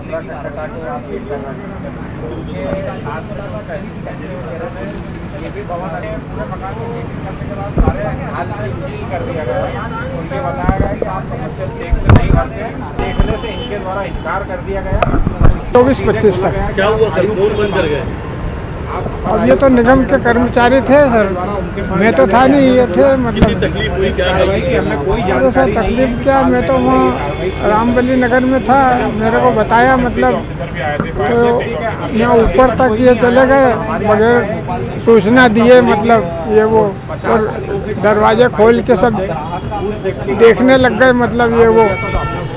कपड़ा हटा के आप चेक कर रहे हैं। ये भी भवन पूरे मकान को चेकिंग करने के बाद सारे हाल से सील कर दिया गया है। उनके बताया गया कि आप कमर्शियल टैक्स नहीं भरते, देखने से इनके द्वारा इनकार कर दिया गया। 24-25 तक क्या हुआ, कल कौन बंद कर गए? अब ये तो निगम के कर्मचारी थे सर, मैं तो था नहीं, ये थे मतलब। तकलीफ हुई क्या है? अरे सर तकलीफ क्या, मैं तो वहाँ रामबली नगर में था, मेरे को बताया मतलब, तो यहाँ ऊपर तक ये चले गए बगैर सूचना दिए मतलब ये वो, और दरवाजे खोल के सब देखने लग गए मतलब ये वो,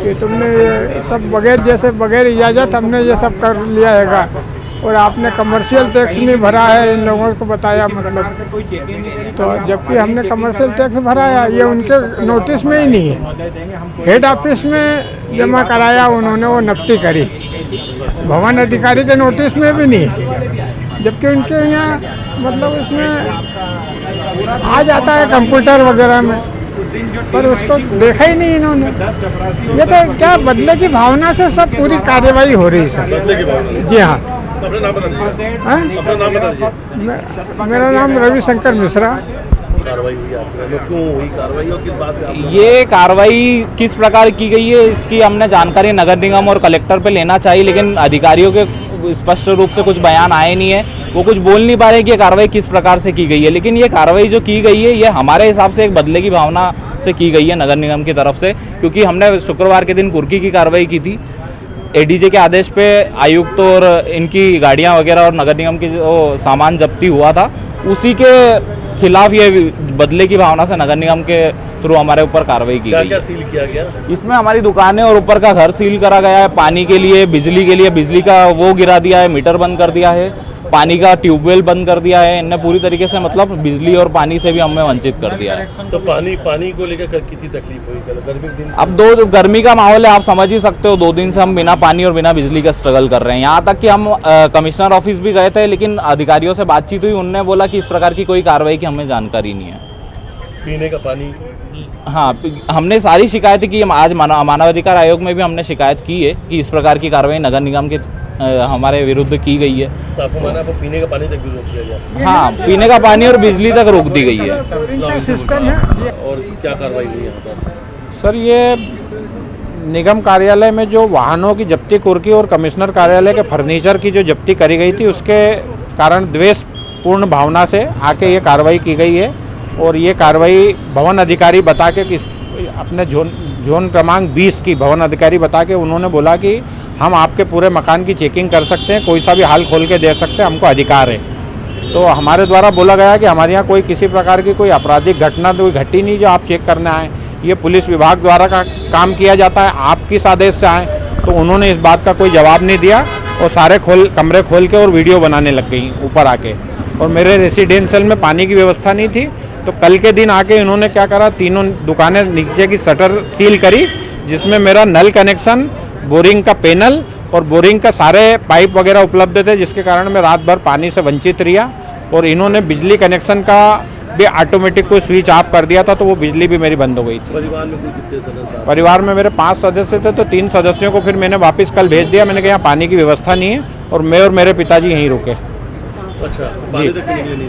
कि तुमने ये सब बगैर जैसे बगैर इजाज़त हमने ये सब कर लिया हैगा, और आपने कमर्शियल टैक्स नहीं भरा है, इन लोगों को बताया मतलब। तो जबकि हमने कमर्शियल टैक्स भराया, ये उनके नोटिस में ही नहीं है, हेड ऑफिस में जमा कराया उन्होंने, वो नफ्ती करी, भवन अधिकारी के नोटिस में भी नहीं है, जबकि उनके यहाँ मतलब उसमें आ जाता है कंप्यूटर वगैरह में, पर उसको देखा ही नहीं इन्होंने। ये तो क्या बदले की भावना से सब पूरी कार्यवाही हो रही है सर। जी हाँ। अपना नाम बता दीजिए। अपना नाम बता दीजिए। मेरा नाम रविशंकर मिश्रा। कार्रवाई हुई आपके, क्यों हुई कार्रवाई और किस बात पे? ये कार्रवाई किस प्रकार की गई है इसकी हमने जानकारी नगर निगम और कलेक्टर पे लेना चाहिए, लेकिन अधिकारियों के स्पष्ट रूप से कुछ बयान आए नहीं है, वो कुछ बोल नहीं पा रहे कि ये कार्रवाई किस प्रकार से की गई है। लेकिन ये कार्रवाई जो की गई है ये हमारे हिसाब से एक बदले की भावना से की गई है नगर निगम की तरफ से, क्योंकि हमने शुक्रवार के दिन कुर्की की कार्रवाई की थी, एडीजे के आदेश पे आयुक्त और इनकी गाड़ियां वगैरह और नगर निगम की जो सामान जब्ती हुआ था, उसी के खिलाफ ये बदले की भावना से नगर निगम के थ्रू हमारे ऊपर कार्रवाई की गई। क्या सील किया गया? इसमें हमारी दुकानें और ऊपर का घर सील करा गया है, पानी के लिए बिजली का वो गिरा दिया है, मीटर बंद कर दिया है, पानी का ट्यूबवेल बंद कर दिया है, इनने पूरी तरीके से मतलब बिजली और पानी से भी हमें वंचित कर दिया है। तो पानी को लेकर कितनी तकलीफ हुई? गर्मी के दिन अब गर्मी का माहौल है, आप समझ ही सकते हो, 2 दिन से हम बिना पानी और बिना बिजली का स्ट्रगल कर रहे हैं। यहाँ तक कि हम कमिश्नर ऑफिस भी गए थे, लेकिन अधिकारियों से बातचीत हुई, उनने बोला कि इस प्रकार की कोई कार्रवाई की हमें जानकारी नहीं है। पीने का पानी? हाँ, हमने सारी शिकायतें की, आज मानवाधिकार आयोग में भी हमने शिकायत की है कि इस प्रकार की कार्रवाई नगर निगम के हमारे विरुद्ध की गई है। तो आपको माना आपको पीने का पानी तक भी रोक दिया गया? हाँ, पीने का पानी और बिजली तक रोक दी गई है। सिस्टम है। और क्या कार्रवाई हुई यहाँ पर? सर ये निगम कार्यालय में जो वाहनों की जब्ती कुर्की और कमिश्नर कार्यालय के फर्नीचर की जो जब्ती करी गई थी, उसके कारण द्वेषपूर्ण भावना से आके ये कार्रवाई की गई है। और ये कार्रवाई भवन अधिकारी बता के कि अपने जोन क्रमांक 20 की भवन अधिकारी बता के उन्होंने बोला कि हम आपके पूरे मकान की चेकिंग कर सकते हैं, कोई सा भी हाल खोल के दे सकते हैं, हमको अधिकार है। तो हमारे द्वारा बोला गया कि हमारे यहाँ कोई किसी प्रकार की कोई आपराधिक घटना तो घटी नहीं जो आप चेक करने आए, ये पुलिस विभाग द्वारा का काम किया जाता है, आप किस आदेश से आए? तो उन्होंने इस बात का कोई जवाब नहीं दिया और सारे कमरे खोल के और वीडियो बनाने लग गई ऊपर आके। और मेरे रेसिडेंशियल में पानी की व्यवस्था नहीं थी, तो कल के दिन आके इन्होंने क्या करा, तीनों दुकानें नीचे की शटर सील करी, जिसमें मेरा नल कनेक्शन, बोरिंग का पैनल और बोरिंग का सारे पाइप वगैरह उपलब्ध थे, जिसके कारण मैं रात भर पानी से वंचित रहा। और इन्होंने बिजली कनेक्शन का भी ऑटोमेटिक कोई स्विच ऑफ कर दिया था, तो वो बिजली भी मेरी बंद हो गई थी। परिवार में कितने सदस्य? परिवार में मेरे 5 सदस्य थे, तो 3 सदस्यों को फिर मैंने वापस कल भेज दिया। मैंने कहा यहाँ पानी की व्यवस्था नहीं है, और मैं और मेरे पिताजी यहीं रुके। अच्छा, जी,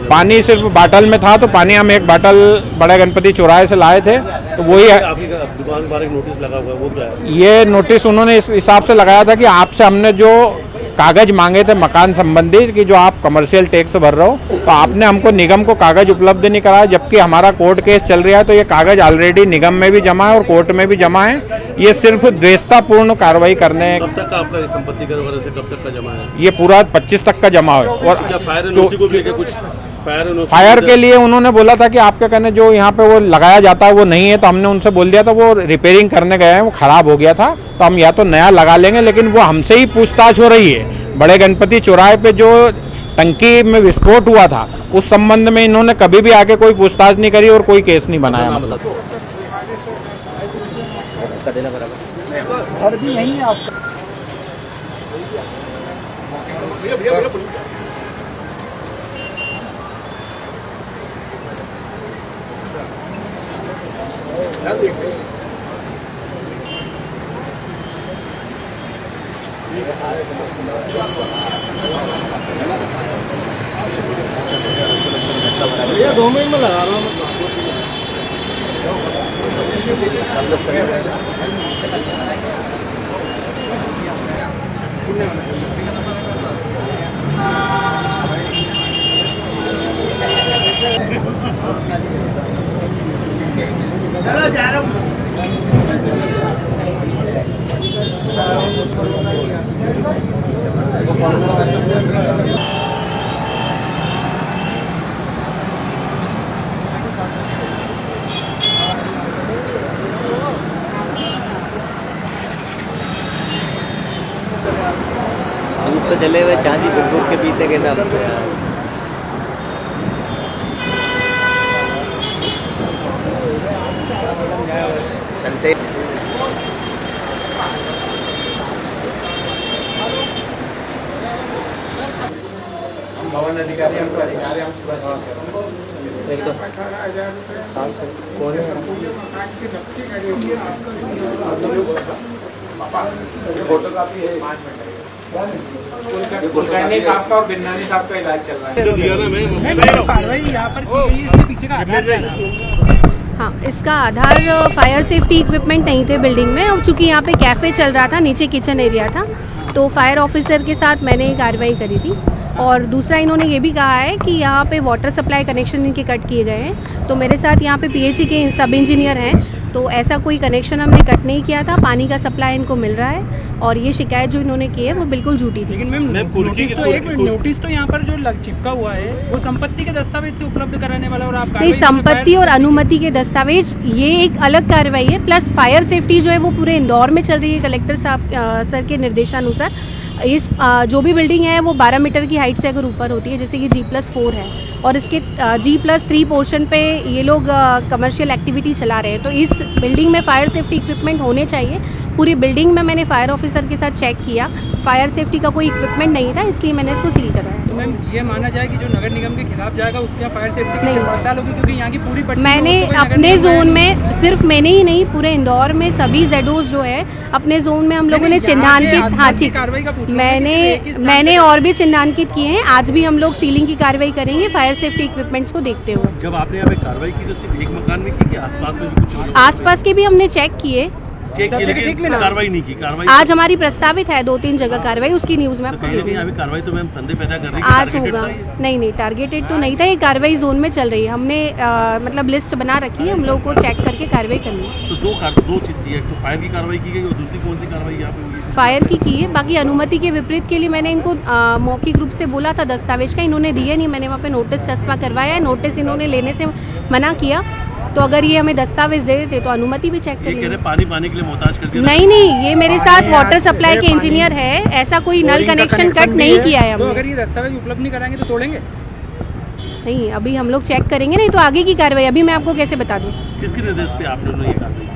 पानी सिर्फ बाटल में था, तो पानी हम एक बाटल बड़े गणपति चौराहे से लाए थे, तो वही आपकी दुकान पर एक नोटिस लगा हुआ है, वो क्या है? ये नोटिस उन्होंने इस हिसाब से लगाया था कि आपसे हमने जो कागज मांगे थे मकान संबंधी कि जो आप कमर्शियल टैक्स भर रहे हो, तो आपने हमको निगम को कागज उपलब्ध नहीं कराया, जबकि हमारा कोर्ट केस चल रहा है। तो ये कागज ऑलरेडी निगम में भी जमा है और कोर्ट में भी जमा है। ये सिर्फ द्वेषतापूर्ण कार्रवाई करने। कब तक का आपका संपत्ति कर वजह से कब तक का जमा है? ये पूरा 25 तक का जमा है। और क्या फायर एनओसी को भी कुछ फायर के लिए उन्होंने बोला था कि आपके कहने जो यहाँ पे वो लगाया जाता है वो नहीं है, तो हमने उनसे बोल दिया था वो रिपेयरिंग करने गए हैं, वो खराब हो गया था, तो हम या तो नया लगा लेंगे। लेकिन वो हमसे ही पूछताछ हो रही है। बड़े गणपति चौराहे पे जो टंकी में विस्फोट हुआ था, उस संबंध में इन्होंने कभी भी आके कोई पूछताछ नहीं करी और कोई केस नहीं बनाया। मतलब घर भी यहीं है आपका। भैया 2 मिनट में लगा रहा हूँ। जा रहा हूँ। धूप से चले हुए चांदी गुट के पीते के नाम पे यार। चलते भवन अधिकारी हमको अधिकारी हम पूरा चेक कर फोटो कापी है। कुलकर्णी साहब का और बिन्नानी साहब का इलाज चल रहा है। कार्रवाई यहाँ पर की गई, इसके पीछे का आधार क्या है? हाँ, इसका आधार फायर सेफ्टी इक्विपमेंट नहीं थे बिल्डिंग में। अब चूंकि यहाँ पे कैफ़े चल रहा था, नीचे किचन एरिया था, तो फायर ऑफिसर के साथ मैंने कार्रवाई करी थी। और दूसरा इन्होंने ये भी कहा है कि यहाँ पे वाटर सप्लाई कनेक्शन इनके कट किए गए हैं। तो मेरे साथ यहाँ पे पीएचई के सब इंजीनियर हैं, तो ऐसा कोई कनेक्शन हमने कट नहीं किया था। पानी का सप्लाई इनको मिल रहा है और ये शिकायत जो इन्होंने की है वो बिल्कुल झूठी थी। लेकिन मैम नोटिस तो यहाँ पर जो चिपका हुआ है वो संपत्ति के दस्तावेज से उपलब्ध कराने वाला, और आप नहीं, संपत्ति और अनुमति के दस्तावेज ये एक अलग कार्रवाई है। प्लस फायर सेफ्टी जो है वो पूरे इंदौर में चल रही है कलेक्टर साहब सर के निर्देशानुसार। इस जो भी बिल्डिंग है वो 12 मीटर की हाइट से अगर ऊपर होती है, जैसे कि G+4 है, और इसके G+3 पोर्शन पे ये लोग कमर्शियल एक्टिविटी चला रहे हैं, तो इस बिल्डिंग में फायर सेफ्टी इक्विपमेंट होने चाहिए। पूरी बिल्डिंग में मैंने फायर ऑफिसर के साथ चेक किया, फायर सेफ्टी का कोई इक्विपमेंट नहीं था, इसलिए मैंने इसको सील कराया। तो मैम ये माना जाए कि जो नगर निगम के खिलाफ जाएगा उसके यहाँ फायर सेफ्टी की पड़ताल होगी, क्योंकि यहाँ की पूरी पट्टी मैंने अपने जोन में, सिर्फ मैंने ही नहीं पूरे इंदौर में सभी जेडोज जो है अपने जोन में हम लोगों ने चिन्हांकित, हाँ ठीक, मैंने और भी चिन्हांकित किए हैं। आज भी हम लोग सीलिंग की कार्रवाई करेंगे फायर सेफ्टी इक्विपमेंट्स को देखते हुए। जब आपने यहाँ पे कार्रवाई की तो सिर्फ एक मकान में की कि आसपास में भी कुछ? आसपास के भी हमने चेक किए, कार्रवाई नहीं की। कार्रवाई आज हमारी प्रस्तावित है 2-3 जगह कार्रवाई, उसकी न्यूज में आपको अभी कार्रवाई तो मैम संदेह पैदा कर रही है। आज होगा। नहीं, टारगेटेड तो नहीं था, ये कार्रवाई जोन में चल रही है। हमने मतलब लिस्ट बना रखी है, हम लोग को चेक करके कार्रवाई करनी है। तो दो चीज की है, तो फायर की कार्रवाई की गई और दूसरी कौन सी कार्रवाई यहाँ पे हुई? फायर की है। बाकी अनुमति के विपरीत के लिए मैंने इनको मौखिक रूप से बोला था दस्तावेज का, इन्होंने दिए नहीं। मैंने वहाँ पे नोटिस चस्पा करवाया है, नोटिस इन्होंने लेने से मना किया। तो अगर ये हमें दस्तावेज दे देते तो अनुमति भी चेक करेंगे। पानी के लिए मोहताज कर दिया? नहीं, ये मेरे साथ वाटर सप्लाई के इंजीनियर है, ऐसा कोई नल कनेक्शन कट नहीं किया है तो हमने। अगर ये दस्तावेज उपलब्ध नहीं कराएंगे तो तोड़ेंगे? नहीं, अभी हम लोग चेक करेंगे, नहीं तो आगे की कार्रवाई अभी मैं आपको कैसे बता दूं। किसके निर्देश पे आप लोगों ने ये कार्रवाई की?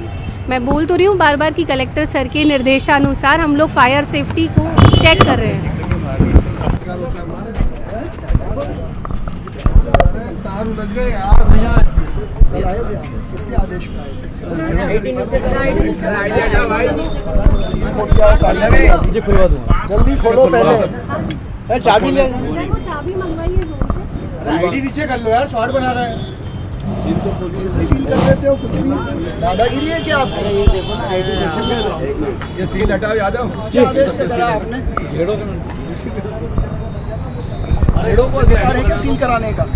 मैं बोल तो रही हूँ बार बार कि कलेक्टर सर के निर्देशानुसार हम लोग फायर सेफ्टी को चेक कर रहे हैं। इसके आदेश पे जल्दी खोलो, पहले चाबी ले, आईडी नीचे कर लो यार, शॉर्ट बना रहे हैं। इसे सील कर देते हो, कुछ भी दादागिरी है क्या आपको? ये सील हटाओ यादव, किसके आदेश से करा आपने? रेडो को अधिकार है क्या सील कराने का?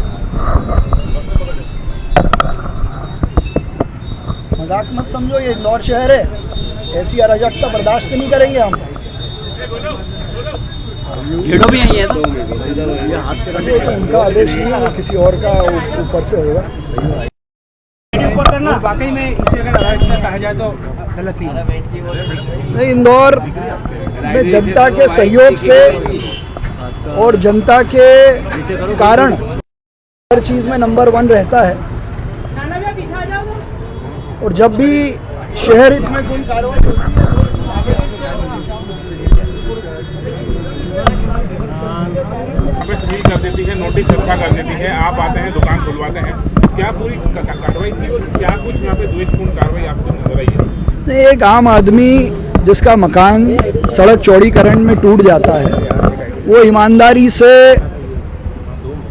मजाक मत समझो, ये इंदौर शहर है, ऐसी अराजकता बर्दाश्त नहीं करेंगे हम। झेड़ो भी आई है तो उनका आदेश नहीं है, वो किसी और का ऊपर से होगा। वाकई में इसे अगर अराजकता कहा जाए तो गलत नहीं, इंदौर में जनता के सहयोग से और जनता के कारण हर चीज़ में नंबर 1 रहता है। और जब भी शहर हित में कोई कार्रवाई होती है सील कर देती है, नोटिस छपा कर देती है, आप आते हैं दुकान खुलवाते हैं, क्या पूरी कार्रवाई थी? क्या कुछ यहाँ पे द्वेषपूर्ण कार्रवाई आपको नजर आई है? एक आम आदमी जिसका मकान सड़क चौड़ीकरण में टूट जाता है वो ईमानदारी से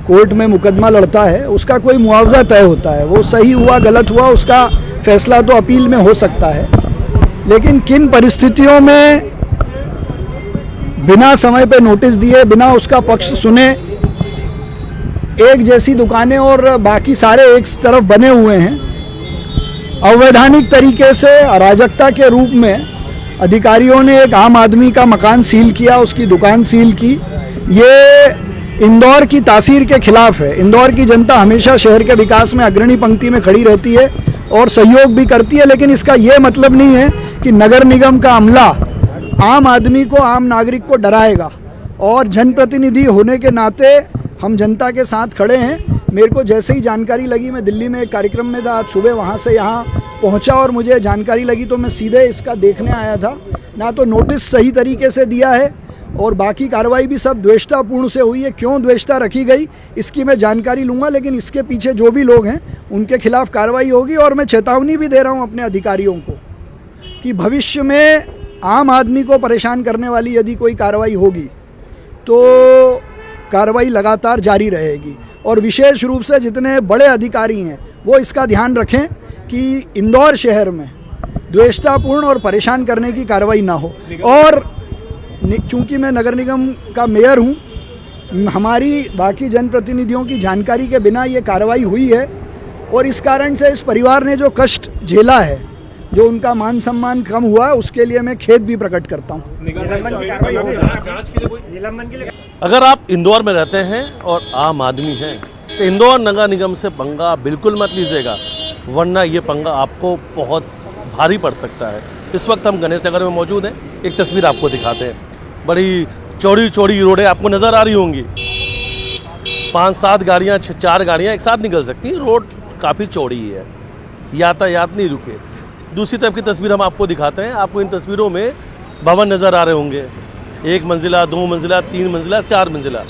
कोर्ट में मुकदमा लड़ता है, उसका कोई मुआवजा तय होता है। वो सही हुआ गलत हुआ उसका फैसला तो अपील में हो सकता है, लेकिन किन परिस्थितियों में बिना समय पे नोटिस दिए, बिना उसका पक्ष सुने, एक जैसी दुकानें और बाकी सारे एक तरफ बने हुए हैं, अवैधानिक तरीके से अराजकता के रूप में अधिकारियों ने एक आम आदमी का मकान सील किया, उसकी दुकान सील की। ये इंदौर की तासीर के खिलाफ है। इंदौर की जनता हमेशा शहर के विकास में अग्रणी पंक्ति में खड़ी रहती है और सहयोग भी करती है, लेकिन इसका ये मतलब नहीं है कि नगर निगम का अमला आम आदमी को, आम नागरिक को डराएगा। और जनप्रतिनिधि होने के नाते हम जनता के साथ खड़े हैं। मेरे को जैसे ही जानकारी लगी, मैं दिल्ली में एक कार्यक्रम में था, आज सुबह वहाँ से यहाँ पहुँचा और मुझे जानकारी लगी तो मैं सीधे इसका देखने आया था। ना तो नोटिस सही तरीके से दिया है और बाकी कार्रवाई भी सब द्वेषतापूर्ण से हुई है। क्यों द्वेषता रखी गई इसकी मैं जानकारी लूँगा, लेकिन इसके पीछे जो भी लोग हैं उनके खिलाफ कार्रवाई होगी। और मैं चेतावनी भी दे रहा हूँ अपने अधिकारियों को कि भविष्य में आम आदमी को परेशान करने वाली यदि कोई कार्रवाई होगी तो कार्रवाई लगातार जारी रहेगी। और विशेष रूप से जितने बड़े अधिकारी हैं वो इसका ध्यान रखें कि इंदौर शहर में द्वेषतापूर्ण और परेशान करने की कार्रवाई ना हो। और चूंकि मैं नगर निगम का मेयर हूँ, हमारी बाकी जनप्रतिनिधियों की जानकारी के बिना ये कार्रवाई हुई है और इस कारण से इस परिवार ने जो कष्ट झेला है, जो उनका मान सम्मान कम हुआ है, उसके लिए मैं खेद भी प्रकट करता हूँ। अगर आप इंदौर में रहते हैं और आम आदमी हैं तो इंदौर नगर निगम से पंगा बिल्कुल मत लीजिएगा, वरना ये पंगा आपको बहुत भारी पड़ सकता है। इस वक्त हम गणेश नगर में मौजूद हैं। एक तस्वीर आपको दिखाते हैं। बड़ी चौड़ी चौड़ी रोडें आपको नज़र आ रही होंगी। 5-7 गाड़ियाँ 4 गाड़ियाँ एक साथ निकल सकती हैं। रोड काफ़ी चौड़ी है, यातायात नहीं रुके। दूसरी तरफ की तस्वीर हम आपको दिखाते हैं। आपको इन तस्वीरों में भवन नज़र आ रहे होंगे, 1 मंजिला, 2 मंजिला, 3 मंजिला, 4 मंजिला,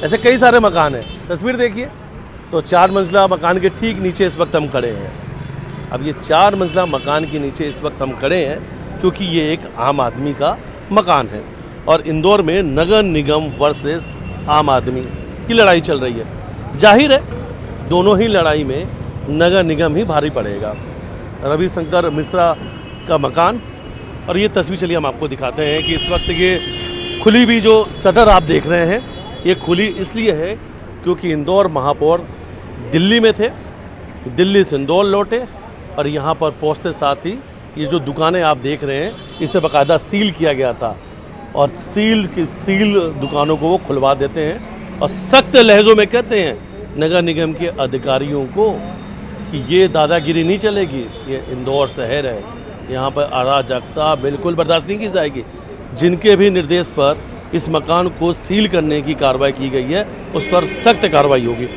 ऐसे कई सारे मकान हैं। तस्वीर देखिए तो 4 मंजिला मकान के ठीक नीचे इस वक्त हम खड़े हैं। अब ये 4 मंजिला मकान के नीचे इस वक्त हम खड़े हैं क्योंकि ये एक आम आदमी का मकान है और इंदौर में नगर निगम वर्सेस आम आदमी की लड़ाई चल रही है। जाहिर है दोनों ही लड़ाई में नगर निगम ही भारी पड़ेगा। रविशंकर मिश्रा का मकान, और ये तस्वीर चलिए हम आपको दिखाते हैं कि इस वक्त ये खुली भी जो शटर आप देख रहे हैं, ये खुली इसलिए है क्योंकि इंदौर महापौर दिल्ली में थे, दिल्ली से इंदौर लौटे और यहाँ पर पहुँचते साथ ही ये जो दुकानें आप देख रहे हैं इसे बाकायदा सील किया गया था और सील दुकानों को वो खुलवा देते हैं और सख्त लहजों में कहते हैं नगर निगम के अधिकारियों को कि ये दादागिरी नहीं चलेगी, ये इंदौर शहर है, यहाँ पर अराजकता बिल्कुल बर्दाश्त नहीं की जाएगी। जिनके भी निर्देश पर इस मकान को सील करने की कार्रवाई की गई है उस पर सख्त कार्रवाई होगी।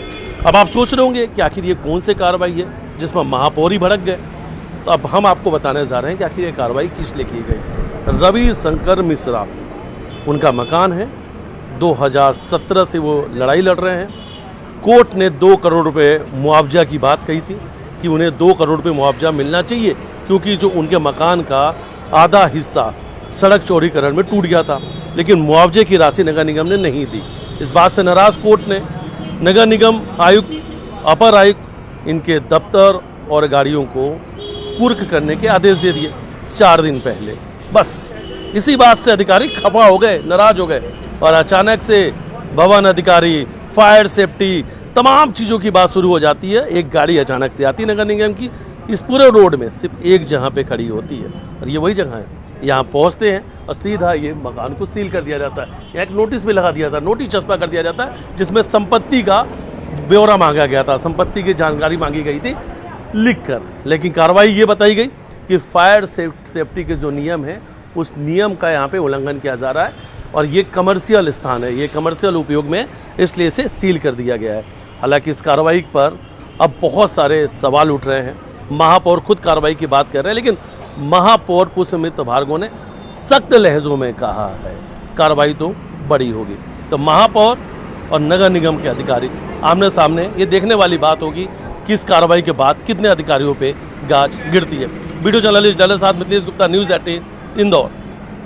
अब आप सोच रहे होंगे कि आखिर ये कौन सी कार्रवाई है जिसमें महापौर ही भड़क गए, तो अब हम आपको बताने जा रहे हैं कि आखिर ये कार्रवाई किस लिए की गई। रविशंकर मिश्रा उनका मकान है, 2017 से वो लड़ाई लड़ रहे हैं। कोर्ट ने 2 करोड़ रुपए मुआवजा की बात कही थी कि उन्हें 2 करोड़ रुपए मुआवजा मिलना चाहिए क्योंकि जो उनके मकान का आधा हिस्सा सड़क चौड़ीकरण में टूट गया था, लेकिन मुआवजे की राशि नगर निगम ने नहीं दी। इस बात से नाराज कोर्ट ने नगर निगम आयुक्त, अपर आयुक्त, इनके दफ्तर और गाड़ियों को कुर्क करने के आदेश दे दिए 4 दिन पहले। बस इसी बात से अधिकारी खफा हो गए, नाराज हो गए और अचानक से भवन अधिकारी, फायर सेफ्टी, तमाम चीज़ों की बात शुरू हो जाती है। एक गाड़ी अचानक से आती है नगर निगम की, इस पूरे रोड में सिर्फ एक जगह पे खड़ी होती है और ये वही जगह है। यहाँ पहुँचते हैं और सीधा ये मकान को सील कर दिया जाता है। यहाँ एक नोटिस भी लगा दिया था, नोटिस चस्पा कर दिया जाता है जिसमें संपत्ति का ब्यौरा मांगा गया था, संपत्ति की जानकारी मांगी गई थी लिखकर। लेकिन कार्रवाई ये बताई गई कि फायर सेफ्टी के जो नियम है उस नियम का यहाँ पे उल्लंघन किया जा रहा है और ये कमर्शियल स्थान है, ये कमर्शियल उपयोग में, इसलिए इसे सील कर दिया गया है। हालांकि इस कार्रवाई पर अब बहुत सारे सवाल उठ रहे हैं। महापौर खुद कार्रवाई की बात कर रहे हैं, लेकिन महापौर पुष्पमित्र भार्गव ने सख्त लहजों में कहा है कार्रवाई तो बड़ी होगी। तो महापौर और नगर निगम के अधिकारी आमने सामने, ये देखने वाली बात होगी कि इस कार्रवाई के बाद कितने अधिकारियों पे गाज गिरती है। वीडियो जर्नलिस्ट डले साथ मिथिलेश गुप्ता, न्यूज़ 18 इंदौर।